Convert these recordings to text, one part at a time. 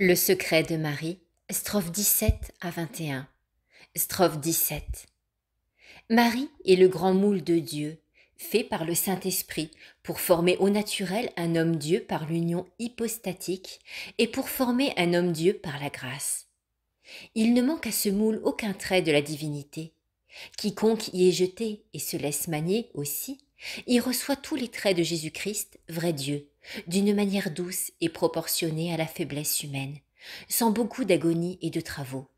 Le secret de Marie, strophe 17 à 21. Strophe 17. Marie est le grand moule de Dieu, fait par le Saint-Esprit pour former au naturel un homme-dieu par l'union hypostatique et pour former un homme-dieu par la grâce. Il ne manque à ce moule aucun trait de la divinité. Quiconque y est jeté et se laisse manier aussi, y reçoit tous les traits de Jésus-Christ, vrai Dieu, d'une manière douce et proportionnée à la faiblesse humaine, sans beaucoup d'agonie et de travaux,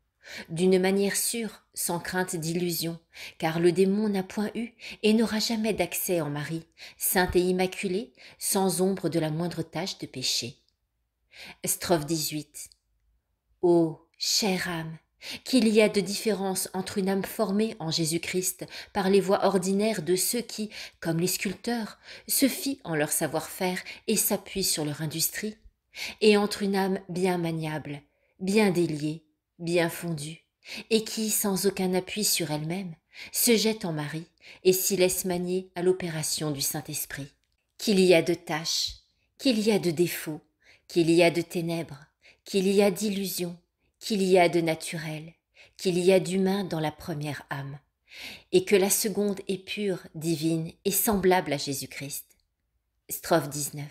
d'une manière sûre, sans crainte d'illusion, car le démon n'a point eu et n'aura jamais d'accès en Marie, sainte et immaculée, sans ombre de la moindre tache de péché. Strophe 18. Ô chère âme, qu'il y a de différence entre une âme formée en Jésus-Christ par les voies ordinaires de ceux qui, comme les sculpteurs, se fient en leur savoir-faire et s'appuient sur leur industrie, et entre une âme bien maniable, bien déliée, bien fondue, et qui, sans aucun appui sur elle-même, se jette en Marie et s'y laisse manier à l'opération du Saint-Esprit. Qu'il y a de tâches, qu'il y a de défauts, qu'il y a de ténèbres, qu'il y a d'illusions, qu'il y a de naturel, qu'il y a d'humain dans la première âme, et que la seconde est pure, divine et semblable à Jésus-Christ. Strophe 19.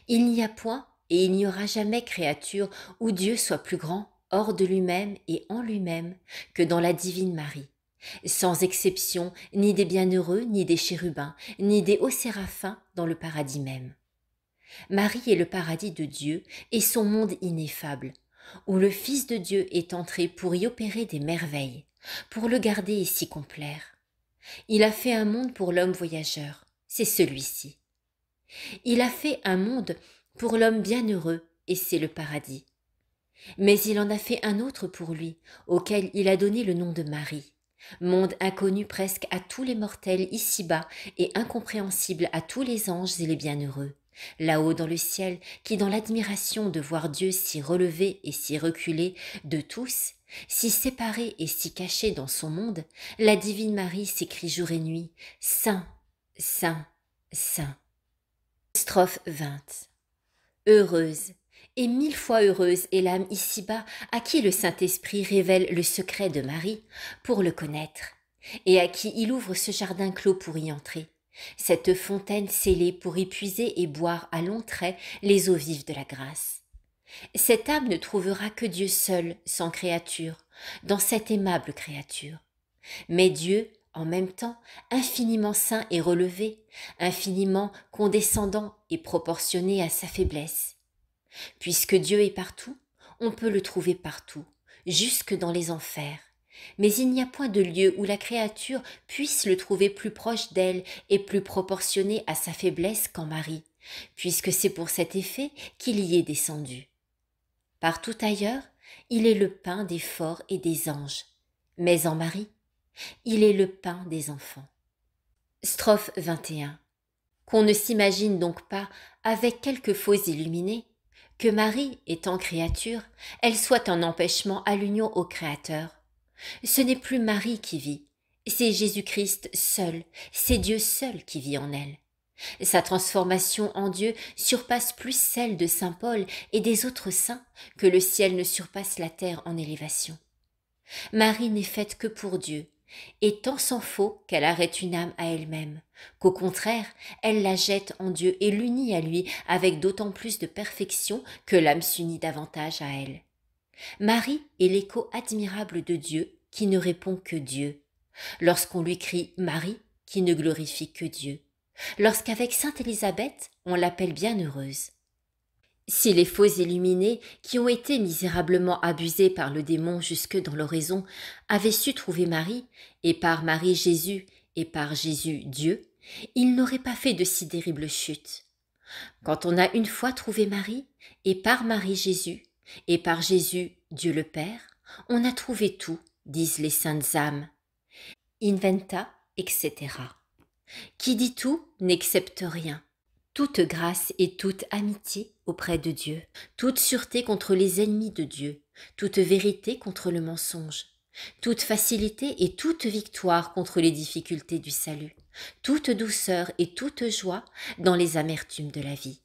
Il n'y a point et il n'y aura jamais créature où Dieu soit plus grand, hors de lui-même et en lui-même, que dans la divine Marie, sans exception ni des bienheureux, ni des chérubins, ni des hauts séraphins dans le paradis même. Marie est le paradis de Dieu et son monde ineffable, où le Fils de Dieu est entré pour y opérer des merveilles, pour le garder et s'y complaire. Il a fait un monde pour l'homme voyageur, c'est celui-ci. Il a fait un monde pour l'homme bienheureux, et c'est le paradis. Mais il en a fait un autre pour lui, auquel il a donné le nom de Marie, monde inconnu presque à tous les mortels ici-bas et incompréhensible à tous les anges et les bienheureux. Là-haut dans le ciel, qui dans l'admiration de voir Dieu si relevé et si reculé de tous, si séparé et si caché dans son monde, la divine Marie s'écrie jour et nuit, Saint, Saint, Saint. Strophe 20. Heureuse, et mille fois heureuse est l'âme ici-bas à qui le Saint-Esprit révèle le secret de Marie pour le connaître, et à qui il ouvre ce jardin clos pour y entrer, cette fontaine scellée pour y puiser et boire à longs traits les eaux vives de la grâce. Cette âme ne trouvera que Dieu seul, sans créature, dans cette aimable créature. Mais Dieu, en même temps, infiniment saint et relevé, infiniment condescendant et proportionné à sa faiblesse. Puisque Dieu est partout, on peut le trouver partout, jusque dans les enfers. Mais il n'y a point de lieu où la créature puisse le trouver plus proche d'elle et plus proportionné à sa faiblesse qu'en Marie, puisque c'est pour cet effet qu'il y est descendu. Partout ailleurs, il est le pain des forts et des anges, mais en Marie, il est le pain des enfants. Strophe 21. Qu'on ne s'imagine donc pas, avec quelques faux illuminés, que Marie, étant créature, elle soit un empêchement à l'union au Créateur. Ce n'est plus Marie qui vit, c'est Jésus-Christ seul, c'est Dieu seul qui vit en elle. Sa transformation en Dieu surpasse plus celle de saint Paul et des autres saints que le ciel ne surpasse la terre en élévation. Marie n'est faite que pour Dieu, et tant s'en faut qu'elle arrête une âme à elle-même, qu'au contraire, elle la jette en Dieu et l'unit à lui avec d'autant plus de perfection que l'âme s'unit davantage à elle. Marie est l'écho admirable de Dieu qui ne répond que Dieu. Lorsqu'on lui crie Marie, qui ne glorifie que Dieu. Lorsqu'avec sainte Élisabeth, on l'appelle bienheureuse. Si les faux illuminés, qui ont été misérablement abusés par le démon jusque dans l'oraison, avaient su trouver Marie, et par Marie Jésus, et par Jésus Dieu, ils n'auraient pas fait de si terribles chutes. Quand on a une fois trouvé Marie, et par Marie Jésus, et par Jésus Dieu le Père, on a trouvé tout, disent les saintes âmes. Inventa, etc. Qui dit tout n'accepte rien. Toute grâce et toute amitié auprès de Dieu, toute sûreté contre les ennemis de Dieu, toute vérité contre le mensonge, toute facilité et toute victoire contre les difficultés du salut, toute douceur et toute joie dans les amertumes de la vie.